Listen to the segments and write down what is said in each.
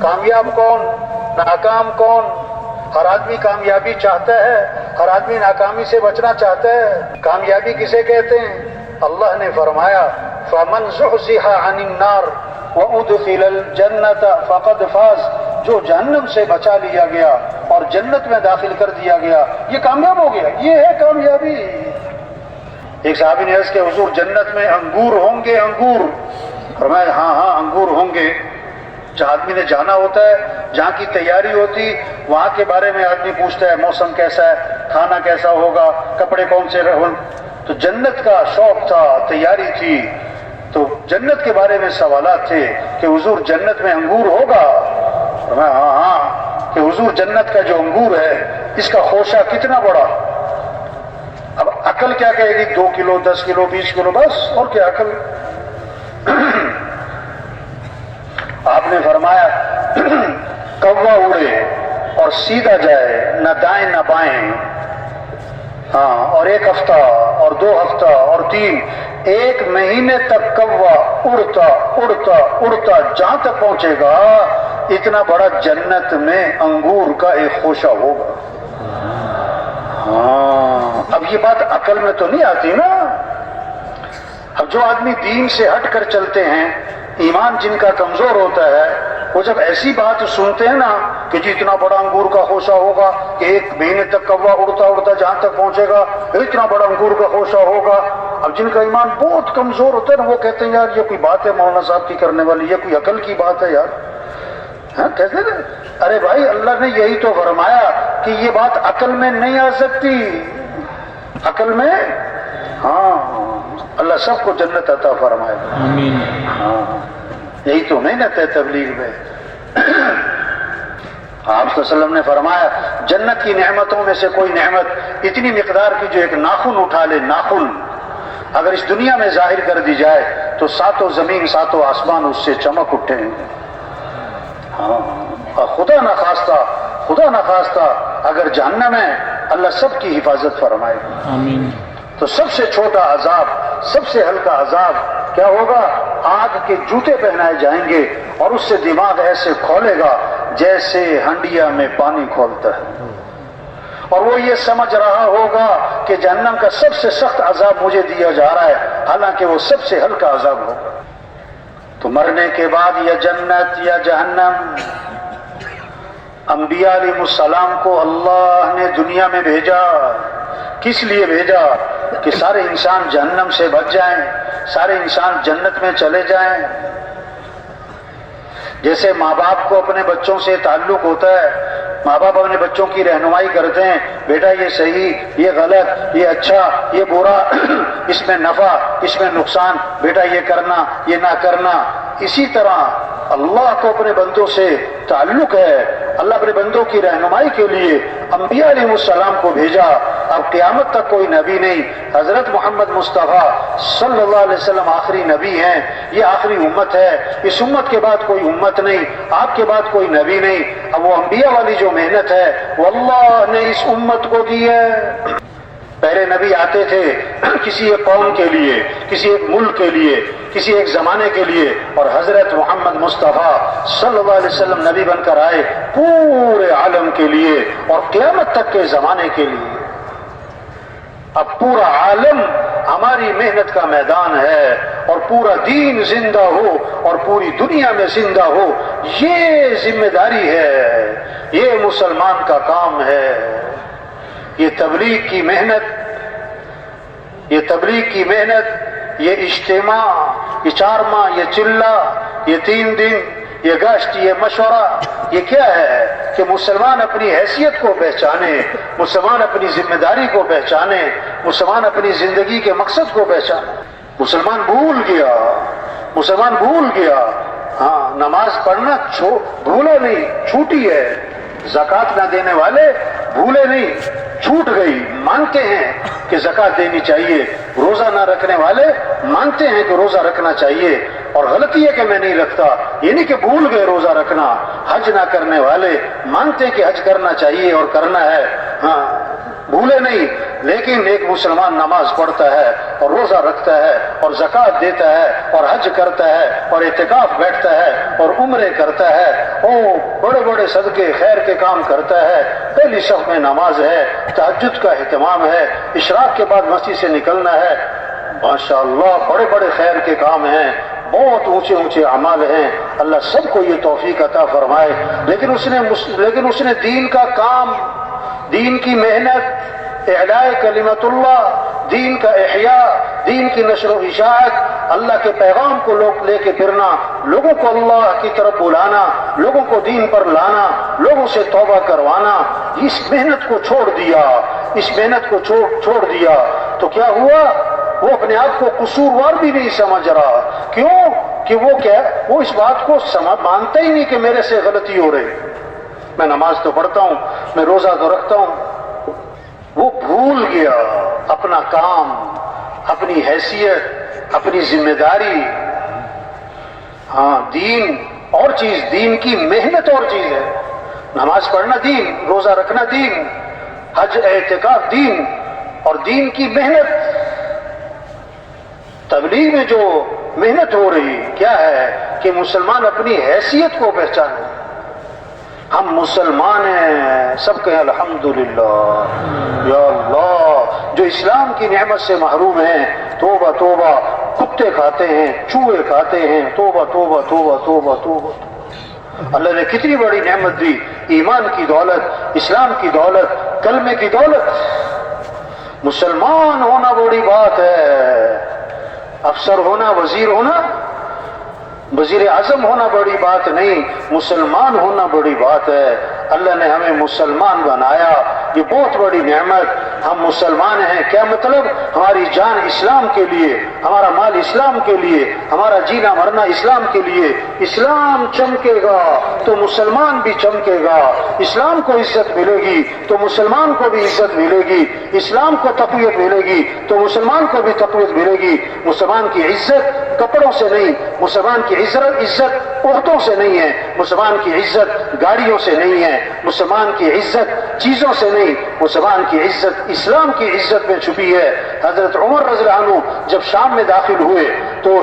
کامیاب کون، ناکام کون؟ ہر آدمی کامیابی چاہتا ہے، ہر آدمی ناکامی سے بچنا چاہتا ہے۔ کامیابی کسے کہتے ہیں؟ اللہ نے فرمایا فَمَنْ زُحْزِحَ عَنِ النَّارِ وَأُدْخِلَ الْجَنَّةَ فَقَدْ فَازَ، جو جہنم سے بچا لیا گیا اور جنت میں داخل کر دیا گیا یہ کامیاب ہو گیا، یہ ہے کامیابی۔ ایک صحابی نے عرض کہ حضور جنت میں انگور ہوں گے؟ انگور؟ فرمایا ہاں ہاں انگور ہوں گے۔ جہاں آدمی نے جانا ہوتا ہے، جہاں کی تیاری ہوتی، وہاں کے بارے میں آدمی پوچھتا ہے موسم کیسا ہے، کھانا کیسا ہوگا، کپڑے کون سے رہن۔ تو جنت کا شوق تھا، تیاری تھی، تو جنت کے بارے میں سوالات تھے کہ حضور جنت میں انگور ہوگا؟ فرمایا ہاں ہاں، کہ حضور جنت کا جو انگور ہے اس کا خوشہ کتنا بڑا؟ اب عقل کیا کہے گی؟ 2 کلو، 10 کلو، 20 کلو، بس اور کیا عقل۔ آپ نے فرمایا کوا اڑے اور سیدھا جائے، نہ دائیں نہ بائیں، ہاں، اور 1 ہفتہ اور 2 ہفتہ اور 3، 1 مہینے تک کوا اڑتا اڑتا اڑتا جہاں تک پہنچے گا اتنا بڑا جنت میں انگور کا ایک خوشہ ہوگا۔ ہاں، اب یہ بات عقل میں تو نہیں آتی نا۔ اب جو آدمی دین سے ہٹ کر چلتے ہیں، ایمان جن کا کمزور ہوتا ہے، وہ جب ایسی بات سنتے ہیں نا کہ جی اتنا بڑا انگور کا خوشہ ہوگا کہ 1 مہینے تک کوا اڑتا اڑتا جہاں تک پہنچے گا اتنا بڑا انگور کا خوشہ ہوگا، اب جن کا ایمان بہت کمزور ہوتا ہے نا وہ کہتے ہیں یار یہ کوئی بات ہے مولانا صاحب کی کرنے والی، یہ کوئی عقل کی بات ہے یار۔ ہاں کہتے ہیں ارے بھائی اللہ نے یہی تو فرمایا کہ یہ بات عقل میں نہیں آ سکتی، عقل میں، ہاں اللہ سب کو جنت عطا فرمائے۔ آمین۔ ہاں یہی تو محنت ہے تبلیغ میں۔ آپ صلی اللہ علیہ وسلم نے فرمایا جنت کی نعمتوں میں سے کوئی نعمت اتنی مقدار کی جو ایک ناخن اٹھا لے، ناخن اگر اس دنیا میں ظاہر کر دی جائے تو 7 زمین 7 آسمان اس سے چمک اٹھیں گے۔ ہاں خدا نہ خواستہ اگر جہنم ہے اللہ سب کی حفاظت فرمائے۔ آمین۔ تو سب سے چھوٹا عذاب، سب سے ہلکا عذاب کیا ہوگا؟ آگ کے جوتے پہنائے جائیں گے اور اس سے دماغ ایسے کھولے گا جیسے ہنڈیا میں پانی کھولتا ہے، اور وہ یہ سمجھ رہا ہوگا کہ جہنم کا سب سے سخت عذاب مجھے دیا جا رہا ہے، حالانکہ وہ سب سے ہلکا عذاب ہوگا۔ تو مرنے کے بعد یا جنت یا جہنم۔ انبیاء علیہ السلام کو اللہ نے دنیا میں بھیجا، کس لیے بھیجا؟ کہ سارے انسان جہنم سے بچ جائیں، سارے انسان جنت میں چلے جائیں۔ جیسے ماں باپ کو اپنے بچوں سے تعلق ہوتا ہے، ماں باپ اپنے بچوں کی رہنمائی کرتے ہیں، بیٹا یہ صحیح، یہ غلط، یہ اچھا، یہ برا، اس میں نفع، اس میں نقصان، بیٹا یہ کرنا، یہ نہ کرنا۔ اسی طرح اللہ کو اپنے بندوں سے تعلق ہے، اللہ اپنے بندوں کی رہنمائی کے لیے انبیاء علیہ السلام کو بھیجا۔ اب قیامت تک کوئی نبی نہیں، حضرت محمد مصطفیٰ صلی اللہ علیہ وسلم آخری نبی ہیں، یہ آخری امت ہے، اس امت کے بعد کوئی امت نہیں، آپ کے بعد کوئی نبی نہیں۔ اب وہ انبیاء والی جو محنت ہے وہ اللہ نے اس امت کو دی ہے۔ پہلے نبی آتے تھے کسی ایک قوم کے لیے، کسی ایک ملک کے لیے، کسی ایک زمانے کے لیے، اور حضرت محمد مصطفیٰ صلی اللہ علیہ وسلم نبی بن کر آئے پورے عالم کے لیے اور قیامت تک کے زمانے کے لیے۔ اب پورا عالم ہماری محنت کا میدان ہے، اور پورا دین زندہ ہو اور پوری دنیا میں زندہ ہو، یہ ذمہ داری ہے، یہ مسلمان کا کام ہے۔ یہ تبلیغ کی محنت، یہ اجتماع، یہ 4 ماہ، یہ چلہ، یہ 3 دن، یہ گشت، یہ مشورہ، یہ کیا ہے؟ کہ مسلمان اپنی حیثیت کو پہچانے، مسلمان اپنی ذمہ داری کو پہچانے، مسلمان اپنی زندگی کے مقصد کو پہچانے۔ مسلمان بھول گیا، ہاں نماز پڑھنا بھولا نہیں، چھوٹی ہے۔ زکوٰۃ نہ دینے والے بھولے نہیں، چھوٹ گئی، مانتے ہیں کہ زکوٰۃ دینی چاہیے۔ روزہ نہ رکھنے والے مانتے ہیں کہ روزہ رکھنا چاہیے۔ اور غلطی ہے کہ میں نہیں رکھتا، یہ نہیں کہ بھول گئے روزہ رکھنا۔ حج نہ کرنے والے مانتے کہ حج کرنا چاہیے اور کرنا ہے، ہاں بھولے نہیں، لیکن ایک مسلمان نماز پڑھتا ہے اور روزہ رکھتا ہے اور زکوٰۃ دیتا ہے اور حج کرتا ہے اور اعتکاف بیٹھتا ہے اور عمرے کرتا ہے، بڑے بڑے صدقے خیر کے کام کرتا ہے، پہلی صف میں نماز ہے، تہجد کا اہتمام ہے، اشراق کے بعد مسجد سے نکلنا ہے، ماشاءاللہ بڑے بڑے خیر کے کام ہیں، بہت اونچے اونچے اعمال ہیں، اللہ سب کو یہ توفیق عطا فرمائے۔ لیکن اس نے دین کا کام، دین کی محنت، اعلاء کلمت اللہ، دین کا احیاء، دین کی نشر و اشاعت، اللہ کے پیغام کو لوگ لے کے پھرنا، لوگوں کو اللہ کی طرف بلانا، لوگوں کو دین پر لانا، لوگوں سے توبہ کروانا، اس محنت کو چھوڑ دیا، اس محنت کو چھوڑ دیا تو کیا ہوا؟ وہ اپنے آپ کو قصوروار بھی نہیں سمجھ رہا۔ کیوں؟ کہ وہ اس بات کو مانتا ہی نہیں کہ میرے سے غلطی ہو رہی۔ میں نماز تو پڑھتا ہوں، میں روزہ تو رکھتا ہوں۔ وہ بھول گیا اپنا کام، اپنی حیثیت، اپنی ذمہ داری۔ ہاں دین اور چیز، دین کی محنت اور چیز ہے۔ نماز پڑھنا دین، روزہ رکھنا دین، حج اعتکاف دین، اور دین کی محنت۔ تبلیغ میں جو محنت ہو رہی کیا ہے کہ مسلمان اپنی حیثیت کو پہچانے۔ ہم مسلمان ہیں، سب کہیں الحمدللہ، یا اللہ۔ جو اسلام کی نعمت سے محروم ہیں، توبہ توبہ، کتے کھاتے ہیں، چوہے کھاتے ہیں، توبہ توبہ توبہ توبہ توبہ۔ اللہ نے کتنی بڑی نعمت دی، ایمان کی دولت، اسلام کی دولت، کلمے کی دولت۔ مسلمان ہونا بڑی بات ہے، افسر ہونا، وزیر ہونا، وزیر اعظم ہونا بڑی بات نہیں، مسلمان ہونا بڑی بات ہے۔ اللہ نے ہمیں مسلمان بنایا، یہ بہت بڑی نعمت۔ ہم مسلمان ہیں، کیا مطلب؟ ہماری جان اسلام کے لیے، ہمارا مال اسلام کے لیے، ہمارا جینا مرنا اسلام کے لیے۔ اسلام چمکے گا تو مسلمان بھی چمکے گا، اسلام کو عزت ملے گی تو مسلمان کو بھی عزت ملے گی، اسلام کو تقویت ملے گی تو مسلمان کو بھی تقویت ملے گی۔ مسلمان کی عزت کپڑوں سے نہیں، مسلمان کی عزت عہدوں سے نہیں ہے، مسلمان کی عزت گاڑیوں سے نہیں ہے، مسلمان کی عزت چیزوں سے نہیں، مسلمان کی عزت اسلام کی عزت میں چھپی ہے۔ حضرت عمر رضی اللہ عنہ جب شام میں داخل ہوئے تو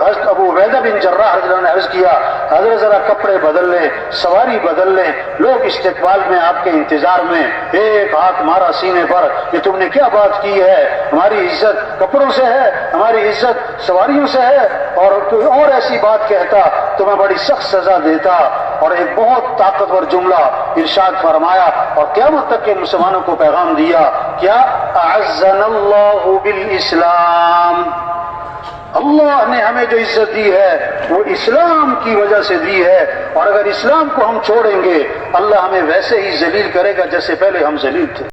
حضرت ابو عبیدہ بن جراح رضی اللہ عنہ نے عرض کیا، حضرت ذرا کپڑے بدل لیں، سواری بدل لیں۔ لوگ استقبال میں آپ کے انتظار میں، ایک ہاتھ مارا سینے پر، کہ تم نے کیا بات کی ہے؟ ہماری عزت کپڑوں سے ہے، ہماری عزت سواریوں سے ہے، اور کوئی اور ایسی بات کہتا تو میں بڑی سخت سزا دیتا۔ اور ایک بہت طاقتور جملہ ارشاد فرمایا اور قیامت تک کے مسلمانوں کو پیغام دیا، کیا؟ اعزنا اللہ بالاسلام۔ اللہ نے ہمیں جو عزت دی ہے وہ اسلام کی وجہ سے دی ہے، اور اگر اسلام کو ہم چھوڑیں گے اللہ ہمیں ویسے ہی ذلیل کرے گا جیسے پہلے ہم ذلیل تھے۔